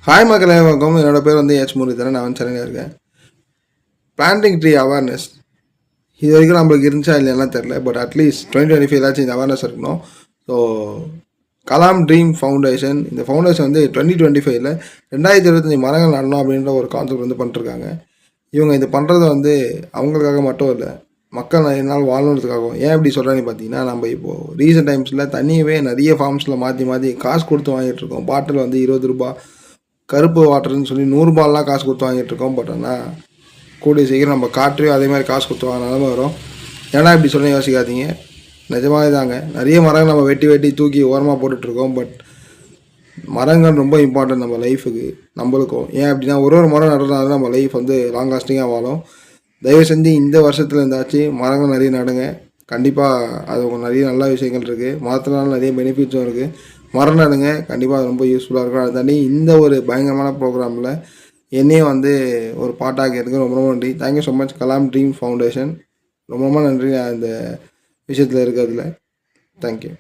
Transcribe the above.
Hi மக்களே, வணக்கம். என்னோட பேர் வந்து முரளிதரன். நான் வந்து சென்னையில் இருக்கேன். பிளான்டிங் ட்ரீ அவேர்னஸ் இது வரைக்கும் நம்மளுக்கு இருந்துச்சா இல்லைன்னா தெரில. பட் அட்லீஸ்ட் 2025 இந்த அவேர்னஸ் இருக்கணும். ஸோ கலாம் ட்ரீம் ஃபவுண்டேஷன், இந்த ஃபவுண்டேஷன் வந்து 2025 2025 மரங்கள் நடணும் அப்படின்ற ஒரு கான்செப்ட் வந்து பண்ணிட்டுருக்காங்க. இவங்க இது பண்ணுறது வந்து அவங்களுக்காக மட்டும் இல்லை, மக்கள் நிறைய நாள் வாழணுன்றதுக்காகவும். ஏன் இப்படி சொல்கிறேன்னு பார்த்தீங்கன்னா, நம்ம இப்போது ரீசெண்ட் டைம்ஸில் தண்ணியவே நிறைய ஃபார்ம்ஸில் மாற்றி காசு கொடுத்து வாங்கிட்டு இருக்கோம். பாட்டில் வந்து 20 ரூபா, கருப்பு வாட்டர்னு சொல்லி 100 ரூபாலாம் காசு கொடுத்து வாங்கிட்டு இருக்கோம். பட் ஆனால் கூடிய சீக்கிரம் நம்ம காற்றையும் அதே மாதிரி காசு கொடுத்து வாங்க நிலமை வரும். ஏன்னா இப்படி சொல்ல யோசிக்காதீங்க, நிஜமாவே தாங்க. நிறைய மரங்கள் நம்ம வெட்டி தூக்கி ஓரமாக போட்டுட்ருக்கோம். பட் மரங்கள் ரொம்ப இம்பார்ட்டன்ட் நம்ம லைஃபுக்கு, நம்மளுக்கும். ஏன் அப்படின்னா ஒரு மரம் நடுறதுனால நம்ம லைஃப் வந்து லாங் லாஸ்டிங்காக வாழும். தயவு செஞ்சு இந்த வருஷத்தில் இருந்தாச்சும் மரங்கள் நிறைய நடுங்க. கண்டிப்பாக அது நிறைய நல்ல விஷயங்கள் இருக்குது. மரத்தினால நிறைய பெனிஃபிட்ஸும் இருக்குது. மரம் நடுங்க, கண்டிப்பாக அது ரொம்ப யூஸ்ஃபுல்லாக இருக்கும். அதை தாண்டி இந்த ஒரு பயங்கரமான ப்ரோக்ராமில் என்னையும் வந்து ஒரு பாட்டாக்கிறதுக்கு ரொம்ப ரொம்ப நன்றி. Thank you so much Kalam dream foundation. ரொம்ப ரொம்ப நன்றி இந்த விஷயத்தில் இருக்கிறதுல. தேங்க்யூ.